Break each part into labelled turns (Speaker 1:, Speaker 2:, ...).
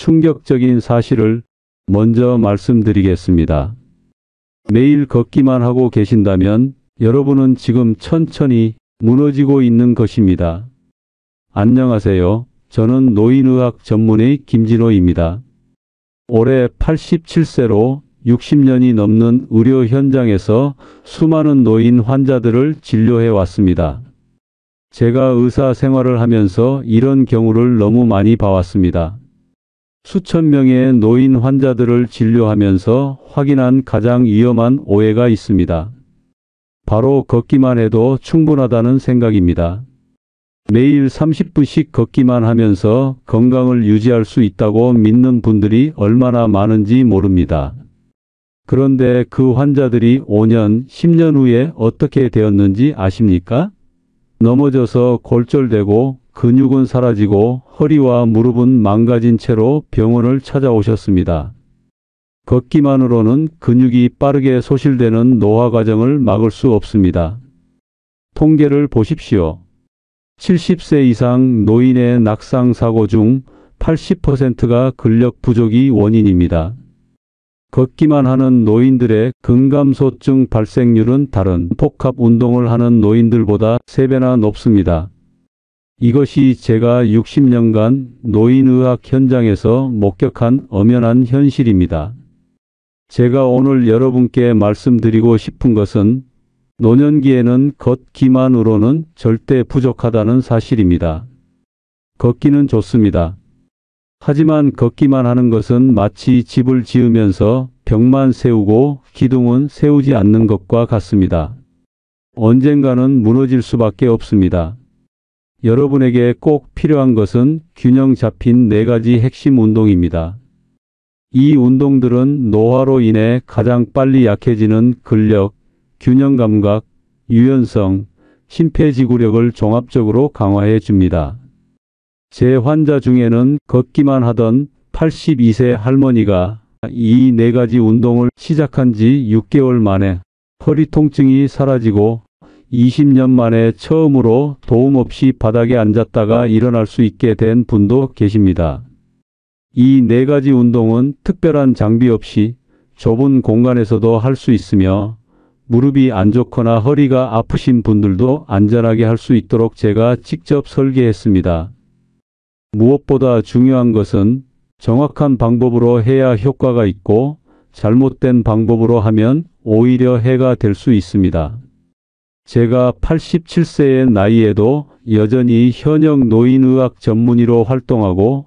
Speaker 1: 충격적인 사실을 먼저 말씀드리겠습니다. 매일 걷기만 하고 계신다면 여러분은 지금 천천히 무너지고 있는 것입니다. 안녕하세요. 저는 노인의학 전문의 김진호입니다. 올해 87세로 60년이 넘는 의료 현장에서 수많은 노인 환자들을 진료해 왔습니다. 제가 의사 생활을 하면서 이런 경우를 너무 많이 봐왔습니다. 수천 명의 노인 환자들을 진료하면서 확인한 가장 위험한 오해가 있습니다. 바로 걷기만 해도 충분하다는 생각입니다. 매일 30분씩 걷기만 하면서 건강을 유지할 수 있다고 믿는 분들이 얼마나 많은지 모릅니다. 그런데 그 환자들이 5년, 10년 후에 어떻게 되었는지 아십니까? 넘어져서 골절되고 근육은 사라지고 허리와 무릎은 망가진 채로 병원을 찾아오셨습니다. 걷기만으로는 근육이 빠르게 소실되는 노화 과정을 막을 수 없습니다. 통계를 보십시오. 70세 이상 노인의 낙상 사고 중 80%가 근력 부족이 원인입니다. 걷기만 하는 노인들의 근감소증 발생률은 다른 복합 운동을 하는 노인들보다 3배나 높습니다. 이것이 제가 60년간 노인의학 현장에서 목격한 엄연한 현실입니다. 제가 오늘 여러분께 말씀드리고 싶은 것은 노년기에는 걷기만으로는 절대 부족하다는 사실입니다. 걷기는 좋습니다. 하지만 걷기만 하는 것은 마치 집을 지으면서 벽만 세우고 기둥은 세우지 않는 것과 같습니다. 언젠가는 무너질 수밖에 없습니다. 여러분에게 꼭 필요한 것은 균형 잡힌 4가지 핵심 운동입니다. 이 운동들은 노화로 인해 가장 빨리 약해지는 근력, 균형 감각, 유연성, 심폐지구력을 종합적으로 강화해 줍니다. 제 환자 중에는 걷기만 하던 82세 할머니가 이 4가지 운동을 시작한 지 6개월 만에 허리 통증이 사라지고 20년 만에 처음으로 도움 없이 바닥에 앉았다가 일어날 수 있게 된 분도 계십니다. 이 4가지 운동은 특별한 장비 없이 좁은 공간에서도 할 수 있으며 무릎이 안 좋거나 허리가 아프신 분들도 안전하게 할 수 있도록 제가 직접 설계했습니다. 무엇보다 중요한 것은 정확한 방법으로 해야 효과가 있고 잘못된 방법으로 하면 오히려 해가 될 수 있습니다. 제가 87세의 나이에도 여전히 현역 노인의학 전문의로 활동하고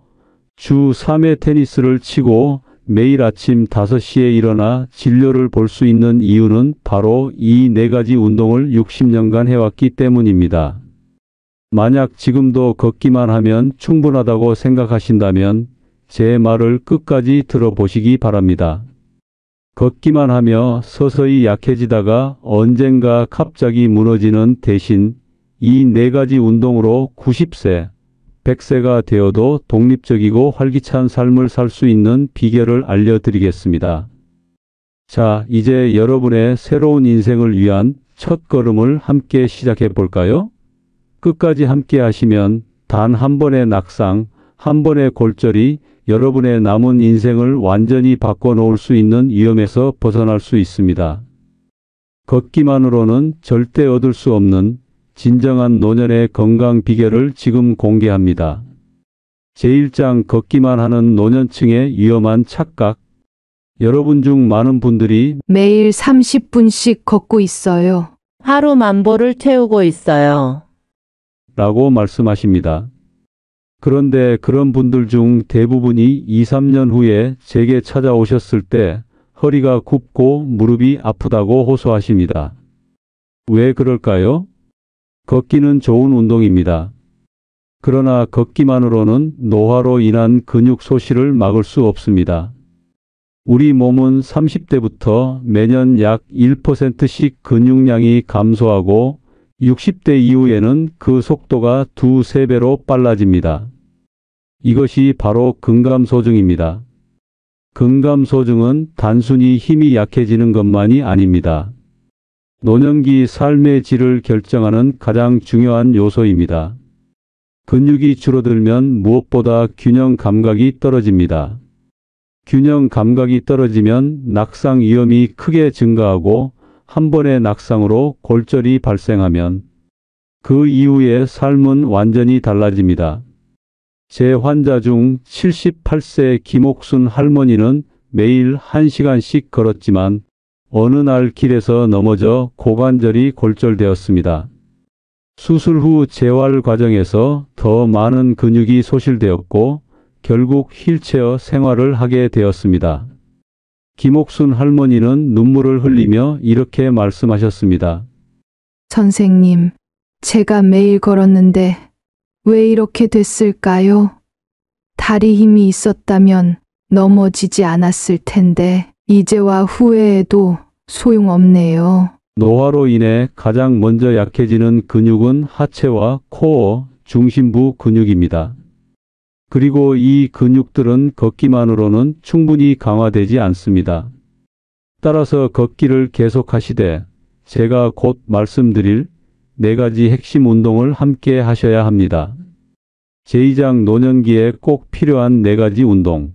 Speaker 1: 주 3회 테니스를 치고 매일 아침 5시에 일어나 진료를 볼 수 있는 이유는 바로 이 4가지 운동을 60년간 해왔기 때문입니다. 만약 지금도 걷기만 하면 충분하다고 생각하신다면 제 말을 끝까지 들어보시기 바랍니다. 걷기만 하며 서서히 약해지다가 언젠가 갑자기 무너지는 대신 이 4가지 운동으로 90세, 100세가 되어도 독립적이고 활기찬 삶을 살 수 있는 비결을 알려드리겠습니다. 자, 이제 여러분의 새로운 인생을 위한 첫 걸음을 함께 시작해 볼까요? 끝까지 함께 하시면 단 한 번의 낙상, 한 번의 골절이 여러분의 남은 인생을 완전히 바꿔놓을 수 있는 위험에서 벗어날 수 있습니다. 걷기만으로는 절대 얻을 수 없는 진정한 노년의 건강 비결을 지금 공개합니다. 제1장 걷기만 하는 노년층의 위험한 착각. 여러분 중 많은 분들이
Speaker 2: 매일 30분씩 걷고 있어요.
Speaker 3: 하루 만보를 태우고 있어요.
Speaker 1: 라고 말씀하십니다. 그런데 그런 분들 중 대부분이 2, 3년 후에 제게 찾아오셨을 때 허리가 굽고 무릎이 아프다고 호소하십니다. 왜 그럴까요? 걷기는 좋은 운동입니다. 그러나 걷기만으로는 노화로 인한 근육 소실을 막을 수 없습니다. 우리 몸은 30대부터 매년 약 1%씩 근육량이 감소하고 60대 이후에는 그 속도가 2, 3배로 빨라집니다. 이것이 바로 근감소증입니다. 근감소증은 단순히 힘이 약해지는 것만이 아닙니다. 노년기 삶의 질을 결정하는 가장 중요한 요소입니다. 근육이 줄어들면 무엇보다 균형 감각이 떨어집니다. 균형 감각이 떨어지면 낙상 위험이 크게 증가하고 한 번의 낙상으로 골절이 발생하면 그 이후의 삶은 완전히 달라집니다. 제 환자 중 78세 김옥순 할머니는 매일 1시간씩 걸었지만 어느 날 길에서 넘어져 고관절이 골절되었습니다. 수술 후 재활 과정에서 더 많은 근육이 소실되었고 결국 휠체어 생활을 하게 되었습니다. 김옥순 할머니는 눈물을 흘리며 이렇게 말씀하셨습니다.
Speaker 2: 선생님, 제가 매일 걸었는데 왜 이렇게 됐을까요? 다리 힘이 있었다면 넘어지지 않았을 텐데 이제와 후회해도 소용없네요.
Speaker 1: 노화로 인해 가장 먼저 약해지는 근육은 하체와 코어, 중심부 근육입니다. 그리고 이 근육들은 걷기만으로는 충분히 강화되지 않습니다. 따라서 걷기를 계속하시되 제가 곧 말씀드릴 4가지 핵심 운동을 함께 하셔야 합니다. 제2장 노년기에 꼭 필요한 4가지 운동.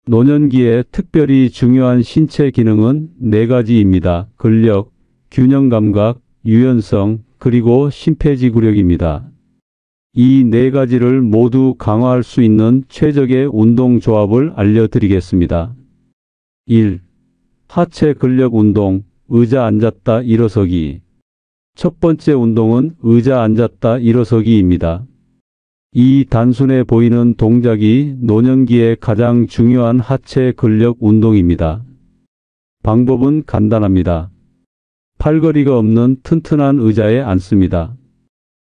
Speaker 1: 노년기에 특별히 중요한 신체 기능은 4가지입니다. 근력, 균형 감각, 유연성, 그리고 심폐지구력입니다. 이 4가지를 모두 강화할 수 있는 최적의 운동 조합을 알려드리겠습니다. 1. 하체 근력 운동, 의자 앉았다 일어서기. 첫 번째 운동은 의자 앉았다 일어서기입니다. 이 단순해 보이는 동작이 노년기에 가장 중요한 하체 근력 운동입니다. 방법은 간단합니다. 팔걸이가 없는 튼튼한 의자에 앉습니다.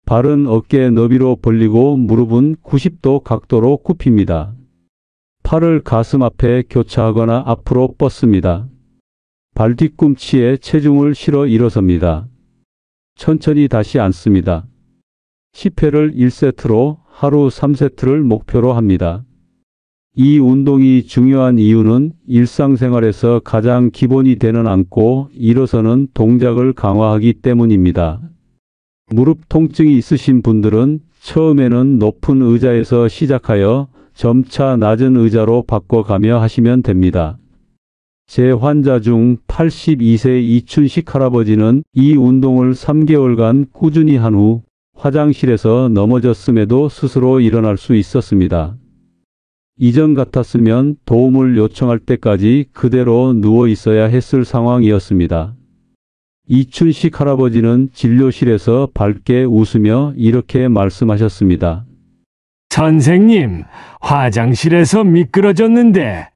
Speaker 1: 발은 어깨 너비로 벌리고 무릎은 90도 각도로 굽힙니다. 팔을 가슴 앞에 교차하거나 앞으로 뻗습니다. 발 뒤꿈치에 체중을 실어 일어섭니다. 천천히 다시 앉습니다. 10회를 1세트로 하루 3세트를 목표로 합니다. 이 운동이 중요한 이유는 일상생활에서 가장 기본이 되는 앉고 일어서는 동작을 강화하기 때문입니다. 무릎 통증이 있으신 분들은 처음에는 높은 의자에서 시작하여 점차 낮은 의자로 바꿔가며 하시면 됩니다. 제 환자 중 82세 이춘식 할아버지는 이 운동을 3개월간 꾸준히 한 후 화장실에서 넘어졌음에도 스스로 일어날 수 있었습니다. 이전 같았으면 도움을 요청할 때까지 그대로 누워 있어야 했을 상황이었습니다. 이춘식 할아버지는 진료실에서 밝게 웃으며 이렇게 말씀하셨습니다.
Speaker 4: 선생님, 화장실에서 미끄러졌는데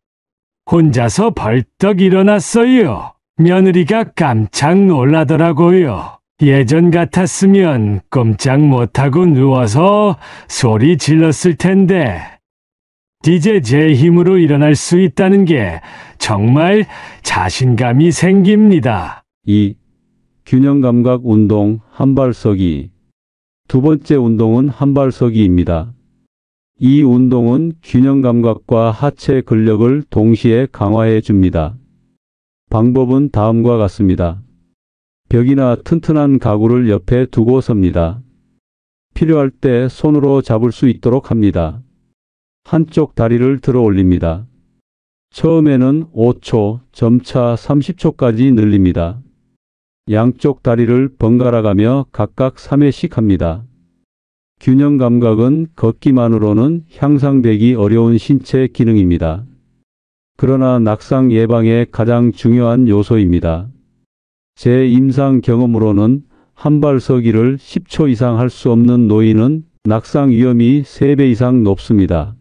Speaker 4: 혼자서 벌떡 일어났어요. 며느리가 깜짝 놀라더라고요. 예전 같았으면 꼼짝 못하고 누워서 소리 질렀을 텐데 이제 제 힘으로 일어날 수 있다는 게 정말 자신감이 생깁니다.
Speaker 1: 2. 균형 감각 운동 한발서기. 두 번째 운동은 한발서기입니다. 이 운동은 균형 감각과 하체 근력을 동시에 강화해 줍니다. 방법은 다음과 같습니다. 벽이나 튼튼한 가구를 옆에 두고 섭니다. 필요할 때 손으로 잡을 수 있도록 합니다. 한쪽 다리를 들어 올립니다. 처음에는 5초, 점차 30초까지 늘립니다. 양쪽 다리를 번갈아 가며 각각 3회씩 합니다. 균형 감각은 걷기만으로는 향상되기 어려운 신체 기능입니다. 그러나 낙상 예방에 가장 중요한 요소입니다. 제 임상 경험으로는 한발서기를 10초 이상 할 수 없는 노인은 낙상 위험이 3배 이상 높습니다.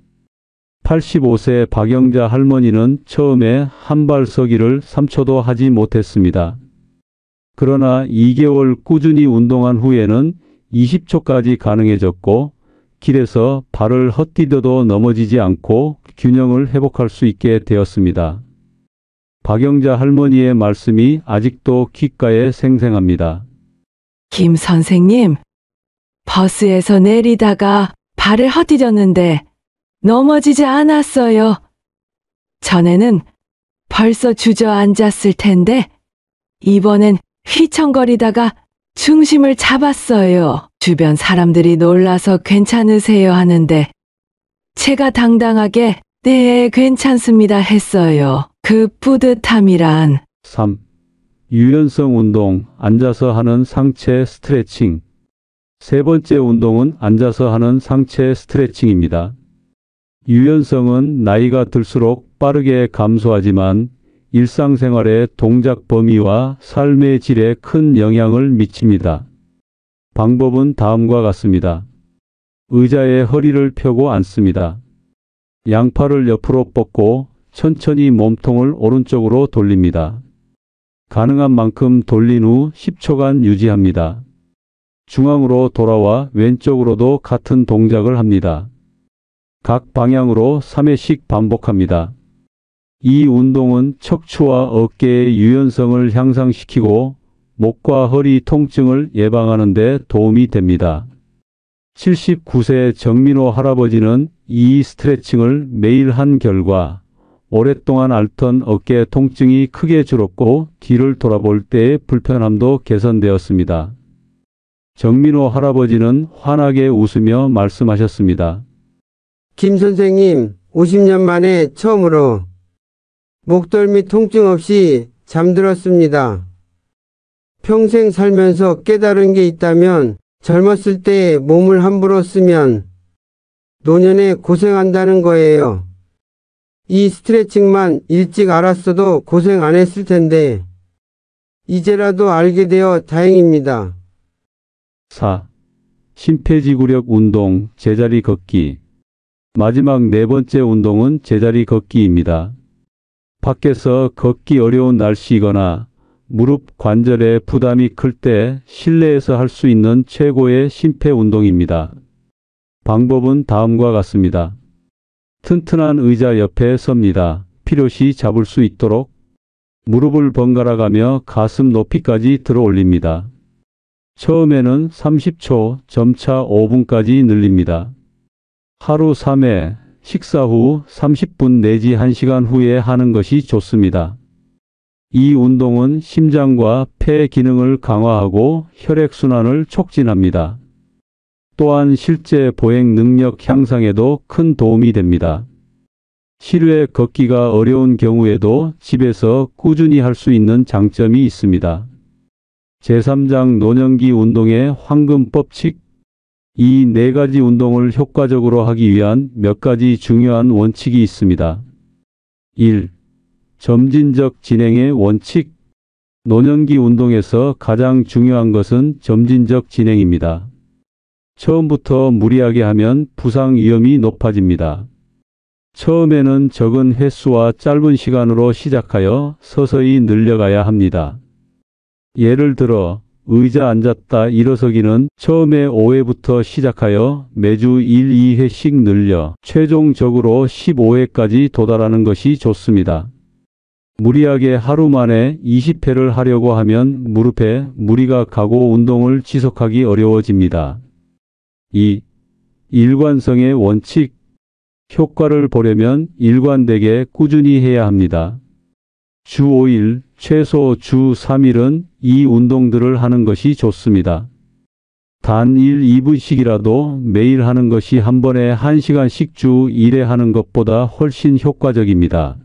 Speaker 1: 85세 박영자 할머니는 처음에 한발서기를 3초도 하지 못했습니다. 그러나 2개월 꾸준히 운동한 후에는 20초까지 가능해졌고 길에서 발을 헛디뎌도 넘어지지 않고 균형을 회복할 수 있게 되었습니다. 박영자 할머니의 말씀이 아직도 귓가에 생생합니다.
Speaker 5: 김 선생님, 버스에서 내리다가 발을 헛디뎠는데 넘어지지 않았어요. 전에는 벌써 주저앉았을 텐데 이번엔 휘청거리다가 중심을 잡았어요. 주변 사람들이 놀라서 괜찮으세요 하는데 제가 당당하게 네, 괜찮습니다 했어요. 그 뿌듯함이란
Speaker 1: 3. 유연성 운동, 앉아서 하는 상체 스트레칭. 세 번째 운동은 앉아서 하는 상체 스트레칭입니다. 유연성은 나이가 들수록 빠르게 감소하지만 일상생활의 동작 범위와 삶의 질에 큰 영향을 미칩니다. 방법은 다음과 같습니다. 의자에 허리를 펴고 앉습니다. 양팔을 옆으로 뻗고 천천히 몸통을 오른쪽으로 돌립니다. 가능한 만큼 돌린 후 10초간 유지합니다. 중앙으로 돌아와 왼쪽으로도 같은 동작을 합니다. 각 방향으로 3회씩 반복합니다. 이 운동은 척추와 어깨의 유연성을 향상시키고 목과 허리 통증을 예방하는 데 도움이 됩니다. 79세 정민호 할아버지는 이 스트레칭을 매일 한 결과 오랫동안 앓던 어깨 통증이 크게 줄었고 뒤를 돌아볼 때의 불편함도 개선되었습니다. 정민호 할아버지는 환하게 웃으며 말씀하셨습니다.
Speaker 6: 김 선생님, 50년 만에 처음으로 목덜미 통증 없이 잠들었습니다. 평생 살면서 깨달은 게 있다면 젊었을 때 몸을 함부로 쓰면 노년에 고생한다는 거예요. 이 스트레칭만 일찍 알았어도 고생 안 했을 텐데 이제라도 알게 되어 다행입니다.
Speaker 1: 4. 심폐지구력 운동, 제자리 걷기. 마지막 네 번째 운동은 제자리 걷기입니다. 밖에서 걷기 어려운 날씨이거나 무릎 관절에 부담이 클 때 실내에서 할 수 있는 최고의 심폐 운동입니다. 방법은 다음과 같습니다. 튼튼한 의자 옆에 섭니다. 필요시 잡을 수 있도록 무릎을 번갈아 가며 가슴 높이까지 들어 올립니다. 처음에는 30초, 점차 5분까지 늘립니다. 하루 3회, 식사 후 30분 내지 1시간 후에 하는 것이 좋습니다. 이 운동은 심장과 폐 기능을 강화하고 혈액순환을 촉진합니다. 또한 실제 보행 능력 향상에도 큰 도움이 됩니다. 실외 걷기가 어려운 경우에도 집에서 꾸준히 할 수 있는 장점이 있습니다. 제3장 노년기 운동의 황금 법칙. 이 네 가지 운동을 효과적으로 하기 위한 몇 가지 중요한 원칙이 있습니다. 1. 점진적 진행의 원칙. 노년기 운동에서 가장 중요한 것은 점진적 진행입니다. 처음부터 무리하게 하면 부상 위험이 높아집니다. 처음에는 적은 횟수와 짧은 시간으로 시작하여 서서히 늘려가야 합니다. 예를 들어 의자 앉았다 일어서기는 처음에 5회부터 시작하여 매주 1, 2회씩 늘려 최종적으로 15회까지 도달하는 것이 좋습니다. 무리하게 하루 만에 20회를 하려고 하면 무릎에 무리가 가고 운동을 지속하기 어려워집니다. 2. 일관성의 원칙. 효과를 보려면 일관되게 꾸준히 해야 합니다. 주 5일, 최소 주 3일은 이 운동들을 하는 것이 좋습니다. 단 1, 2분씩이라도 매일 하는 것이 한 번에 1시간씩 주 1회 하는 것보다 훨씬 효과적입니다.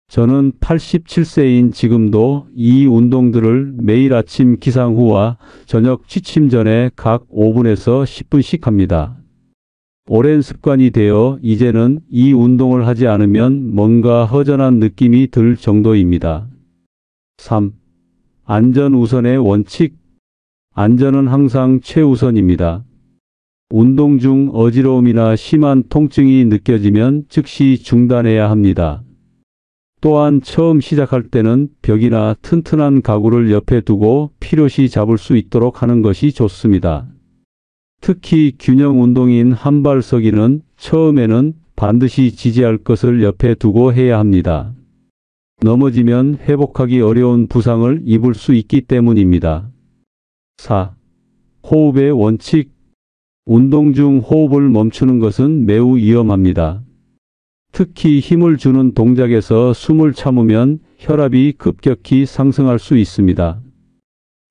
Speaker 1: 저는 87세인 지금도 이 운동들을 매일 아침 기상 후와 저녁 취침 전에 각 5분에서 10분씩 합니다. 오랜 습관이 되어 이제는 이 운동을 하지 않으면 뭔가 허전한 느낌이 들 정도입니다. 3. 안전 우선의 원칙. 안전은 항상 최우선입니다. 운동 중 어지러움이나 심한 통증이 느껴지면 즉시 중단해야 합니다. 또한 처음 시작할 때는 벽이나 튼튼한 가구를 옆에 두고 필요시 잡을 수 있도록 하는 것이 좋습니다. 특히 균형 운동인 한발서기는 처음에는 반드시 지지할 것을 옆에 두고 해야 합니다. 넘어지면 회복하기 어려운 부상을 입을 수 있기 때문입니다. 4. 호흡의 원칙. 운동 중 호흡을 멈추는 것은 매우 위험합니다. 특히 힘을 주는 동작에서 숨을 참으면 혈압이 급격히 상승할 수 있습니다.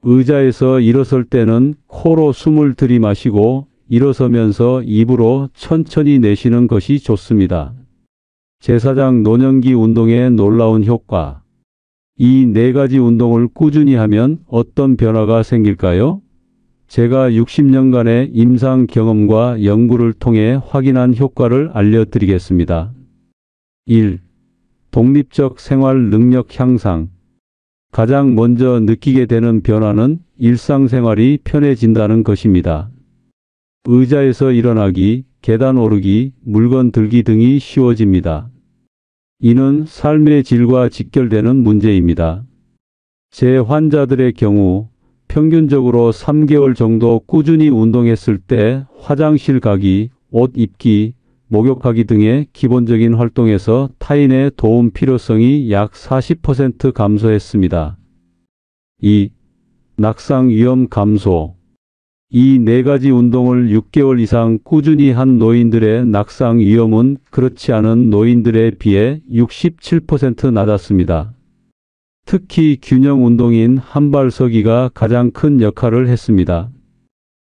Speaker 1: 의자에서 일어설 때는 코로 숨을 들이마시고 일어서면서 입으로 천천히 내쉬는 것이 좋습니다. 제사장 노년기 운동의 놀라운 효과. 이 네 가지 운동을 꾸준히 하면 어떤 변화가 생길까요? 제가 60년간의 임상 경험과 연구를 통해 확인한 효과를 알려드리겠습니다. 1. 독립적 생활 능력 향상. 가장 먼저 느끼게 되는 변화는 일상생활이 편해진다는 것입니다. 의자에서 일어나기, 계단 오르기, 물건 들기 등이 쉬워집니다. 이는 삶의 질과 직결되는 문제입니다. 제 환자들의 경우 평균적으로 3개월 정도 꾸준히 운동했을 때 화장실 가기, 옷 입기, 목욕하기 등의 기본적인 활동에서 타인의 도움 필요성이 약 40% 감소했습니다. 2. 낙상 위험 감소. 이 네 가지 운동을 6개월 이상 꾸준히 한 노인들의 낙상 위험은 그렇지 않은 노인들에 비해 67% 낮았습니다. 특히 균형 운동인 한발서기가 가장 큰 역할을 했습니다.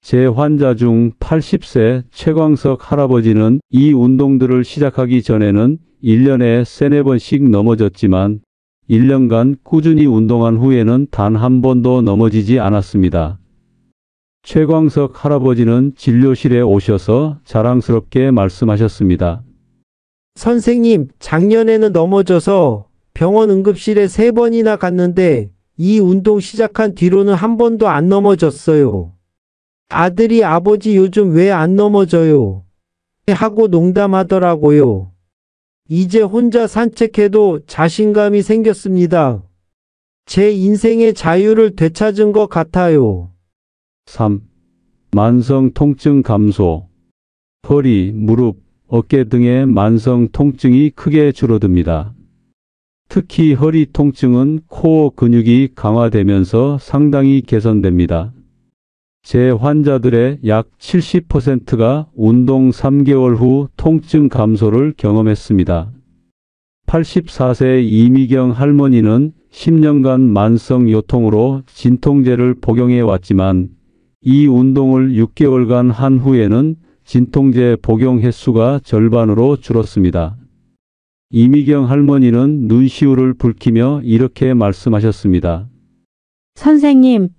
Speaker 1: 제 환자 중 80세 최광석 할아버지는 이 운동들을 시작하기 전에는 1년에 3-4번씩 넘어졌지만 1년간 꾸준히 운동한 후에는 단 한 번도 넘어지지 않았습니다. 최광석 할아버지는 진료실에 오셔서 자랑스럽게 말씀하셨습니다.
Speaker 6: 선생님, 작년에는 넘어져서 병원 응급실에 3번이나 갔는데 이 운동 시작한 뒤로는 한 번도 안 넘어졌어요. 아들이 아버지 요즘 왜 안 넘어져요? 하고 농담하더라고요. 이제 혼자 산책해도 자신감이 생겼습니다. 제 인생의 자유를 되찾은 것 같아요.
Speaker 1: 3. 만성 통증 감소. 허리, 무릎, 어깨 등의 만성 통증이 크게 줄어듭니다. 특히 허리 통증은 코어 근육이 강화되면서 상당히 개선됩니다. 제 환자들의 약 70%가 운동 3개월 후 통증 감소를 경험했습니다. 84세 이미경 할머니는 10년간 만성 요통으로 진통제를 복용해 왔지만 이 운동을 6개월간 한 후에는 진통제 복용 횟수가 절반으로 줄었습니다. 이미경 할머니는 눈시울을 붉히며 이렇게 말씀하셨습니다.
Speaker 7: 선생님,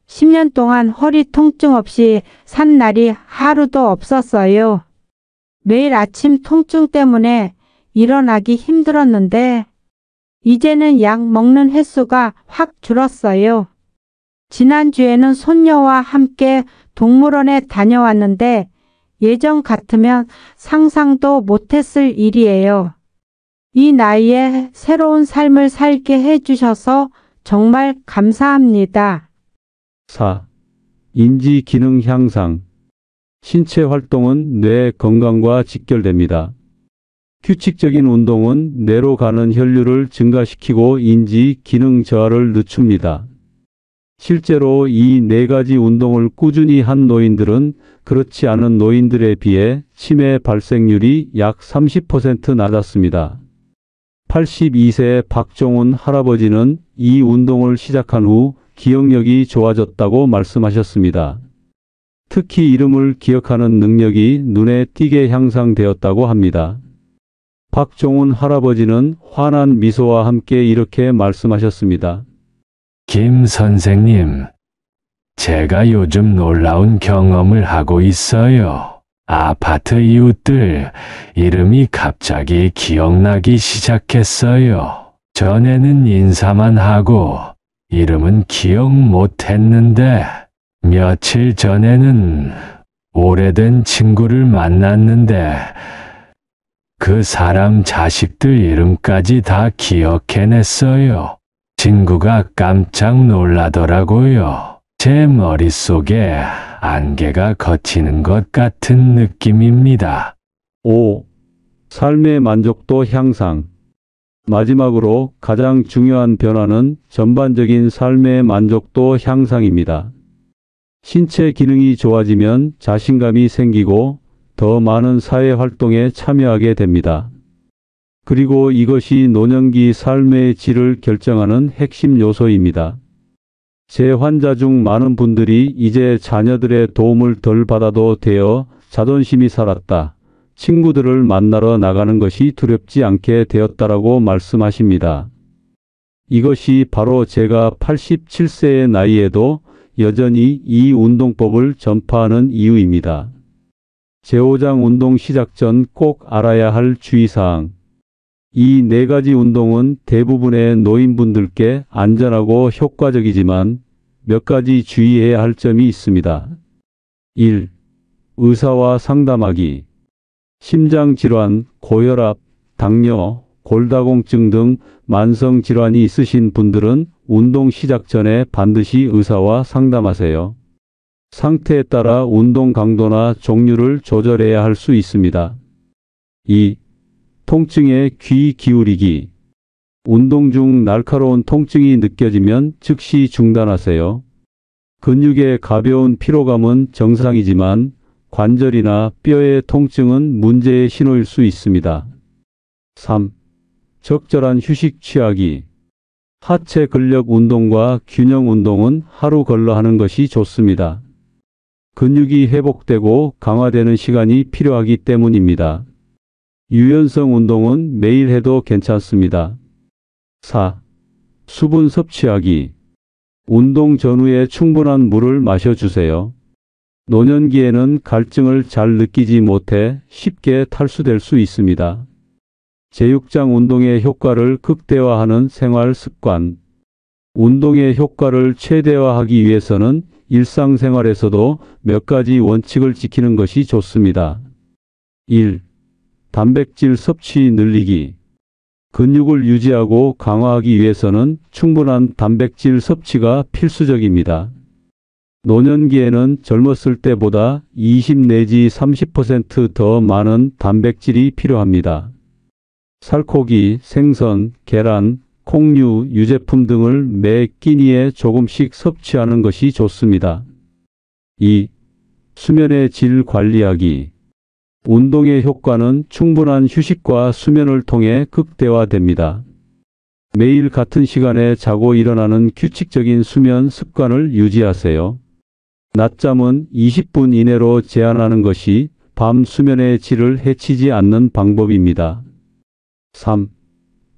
Speaker 7: 10년 동안 허리 통증 없이 산 날이 하루도 없었어요. 매일 아침 통증 때문에 일어나기 힘들었는데 이제는 약 먹는 횟수가 확 줄었어요. 지난주에는 손녀와 함께 동물원에 다녀왔는데 예전 같으면 상상도 못했을 일이에요. 이 나이에 새로운 삶을 살게 해주셔서 정말 감사합니다.
Speaker 1: 4. 인지 기능 향상. 신체 활동은 뇌 건강과 직결됩니다. 규칙적인 운동은 뇌로 가는 혈류를 증가시키고 인지 기능 저하를 늦춥니다. 실제로 이 네 가지 운동을 꾸준히 한 노인들은 그렇지 않은 노인들에 비해 치매 발생률이 약 30% 낮았습니다. 82세 박종훈 할아버지는 이 운동을 시작한 후 기억력이 좋아졌다고 말씀하셨습니다. 특히 이름을 기억하는 능력이 눈에 띄게 향상되었다고 합니다. 박종훈 할아버지는 환한 미소와 함께 이렇게 말씀하셨습니다.
Speaker 4: 김 선생님, 제가 요즘 놀라운 경험을 하고 있어요. 아파트 이웃들 이름이 갑자기 기억나기 시작했어요. 전에는 인사만 하고 이름은 기억 못했는데 며칠 전에는 오래된 친구를 만났는데 그 사람 자식들 이름까지 다 기억해냈어요. 친구가 깜짝 놀라더라고요. 제 머릿속에 안개가 걷히는 것 같은 느낌입니다.
Speaker 1: 5. 삶의 만족도 향상. 마지막으로 가장 중요한 변화는 전반적인 삶의 만족도 향상입니다. 신체 기능이 좋아지면 자신감이 생기고 더 많은 사회 활동에 참여하게 됩니다. 그리고 이것이 노년기 삶의 질을 결정하는 핵심 요소입니다. 제 환자 중 많은 분들이 이제 자녀들의 도움을 덜 받아도 되어 자존심이 살았다. 친구들을 만나러 나가는 것이 두렵지 않게 되었다라고 말씀하십니다. 이것이 바로 제가 87세의 나이에도 여전히 이 운동법을 전파하는 이유입니다. 제5장 운동 시작 전 꼭 알아야 할 주의사항. 이 4가지 운동은 대부분의 노인분들께 안전하고 효과적이지만 몇 가지 주의해야 할 점이 있습니다. 1. 의사와 상담하기. 심장질환, 고혈압, 당뇨, 골다공증 등 만성질환이 있으신 분들은 운동 시작 전에 반드시 의사와 상담하세요. 상태에 따라 운동 강도나 종류를 조절해야 할 수 있습니다. 2. 통증에 귀 기울이기. 운동 중 날카로운 통증이 느껴지면 즉시 중단하세요. 근육의 가벼운 피로감은 정상이지만 관절이나 뼈의 통증은 문제의 신호일 수 있습니다. 3. 적절한 휴식 취하기. 하체 근력 운동과 균형 운동은 하루 걸러 하는 것이 좋습니다. 근육이 회복되고 강화되는 시간이 필요하기 때문입니다. 유연성 운동은 매일 해도 괜찮습니다. 4. 수분 섭취하기. 운동 전후에 충분한 물을 마셔주세요. 노년기에는 갈증을 잘 느끼지 못해 쉽게 탈수될 수 있습니다. 제6장 운동의 효과를 극대화하는 생활 습관. 운동의 효과를 최대화하기 위해서는 일상생활에서도 몇 가지 원칙을 지키는 것이 좋습니다. 1. 단백질 섭취 늘리기. 근육을 유지하고 강화하기 위해서는 충분한 단백질 섭취가 필수적입니다. 노년기에는 젊었을 때보다 20 내지 30% 더 많은 단백질이 필요합니다. 살코기, 생선, 계란, 콩류, 유제품 등을 매 끼니에 조금씩 섭취하는 것이 좋습니다. 2. 수면의 질 관리하기. 운동의 효과는 충분한 휴식과 수면을 통해 극대화됩니다. 매일 같은 시간에 자고 일어나는 규칙적인 수면 습관을 유지하세요. 낮잠은 20분 이내로 제한하는 것이 밤 수면의 질을 해치지 않는 방법입니다. 3.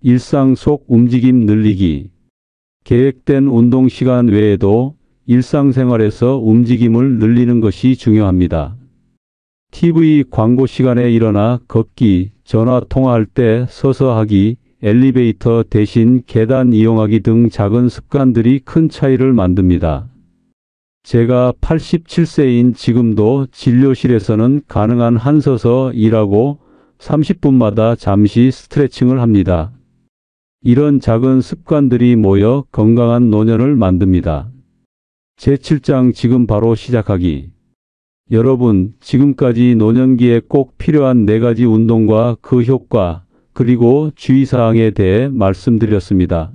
Speaker 1: 일상 속 움직임 늘리기. 계획된 운동 시간 외에도 일상생활에서 움직임을 늘리는 것이 중요합니다. TV 광고 시간에 일어나 걷기, 전화 통화할 때 서서 하기, 엘리베이터 대신 계단 이용하기 등 작은 습관들이 큰 차이를 만듭니다. 제가 87세인 지금도 진료실에서는 가능한 한 서서 일하고 30분마다 잠시 스트레칭을 합니다. 이런 작은 습관들이 모여 건강한 노년을 만듭니다. 제7장 지금 바로 시작하기. 여러분, 지금까지 노년기에 꼭 필요한 4가지 운동과 그 효과, 그리고 주의사항에 대해 말씀드렸습니다.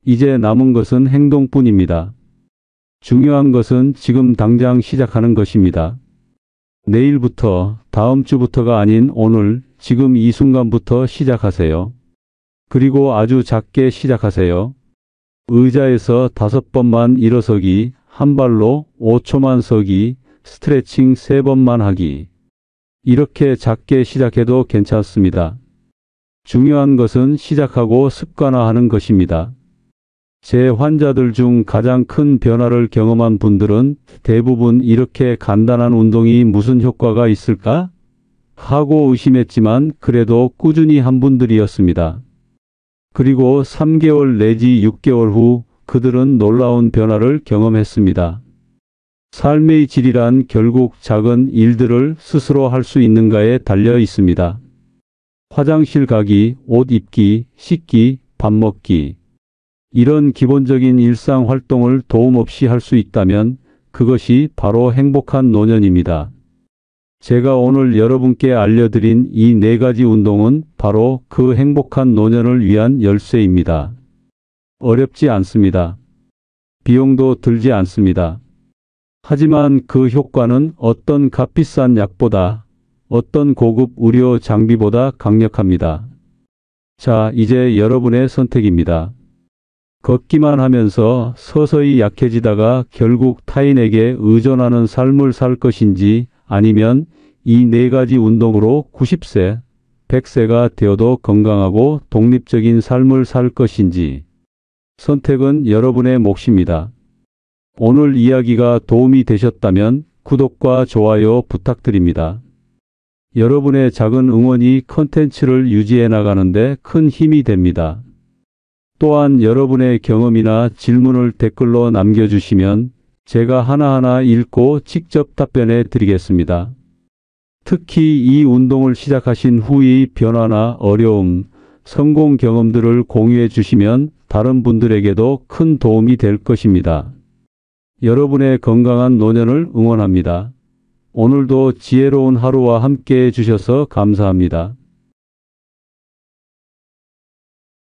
Speaker 1: 이제 남은 것은 행동뿐입니다. 중요한 것은 지금 당장 시작하는 것입니다. 내일부터, 다음 주부터가 아닌 오늘, 지금 이 순간부터 시작하세요. 그리고 아주 작게 시작하세요. 의자에서 5번만 일어서기, 한 발로 5초만 서기, 스트레칭 3번만 하기. 이렇게 작게 시작해도 괜찮습니다. 중요한 것은 시작하고 습관화하는 것입니다. 제 환자들 중 가장 큰 변화를 경험한 분들은 대부분 이렇게 간단한 운동이 무슨 효과가 있을까? 하고 의심했지만 그래도 꾸준히 한 분들이었습니다. 그리고 3개월 내지 6개월 후 그들은 놀라운 변화를 경험했습니다. 삶의 질이란 결국 작은 일들을 스스로 할 수 있는가에 달려 있습니다. 화장실 가기, 옷 입기, 씻기, 밥 먹기. 이런 기본적인 일상 활동을 도움 없이 할 수 있다면 그것이 바로 행복한 노년입니다. 제가 오늘 여러분께 알려드린 이 4가지 운동은 바로 그 행복한 노년을 위한 열쇠입니다. 어렵지 않습니다. 비용도 들지 않습니다. 하지만 그 효과는 어떤 값비싼 약보다, 어떤 고급 의료 장비보다 강력합니다. 자, 이제 여러분의 선택입니다. 걷기만 하면서 서서히 약해지다가 결국 타인에게 의존하는 삶을 살 것인지 아니면 이 네 가지 운동으로 90세, 100세가 되어도 건강하고 독립적인 삶을 살 것인지 선택은 여러분의 몫입니다. 오늘 이야기가 도움이 되셨다면 구독과 좋아요 부탁드립니다. 여러분의 작은 응원이 컨텐츠를 유지해 나가는데 큰 힘이 됩니다. 또한 여러분의 경험이나 질문을 댓글로 남겨주시면 제가 하나하나 읽고 직접 답변해 드리겠습니다. 특히 이 운동을 시작하신 후의 변화나 어려움, 성공 경험들을 공유해 주시면 다른 분들에게도 큰 도움이 될 것입니다. 여러분의 건강한 노년을 응원합니다. 오늘도 지혜로운 하루와 함께 해주셔서 감사합니다.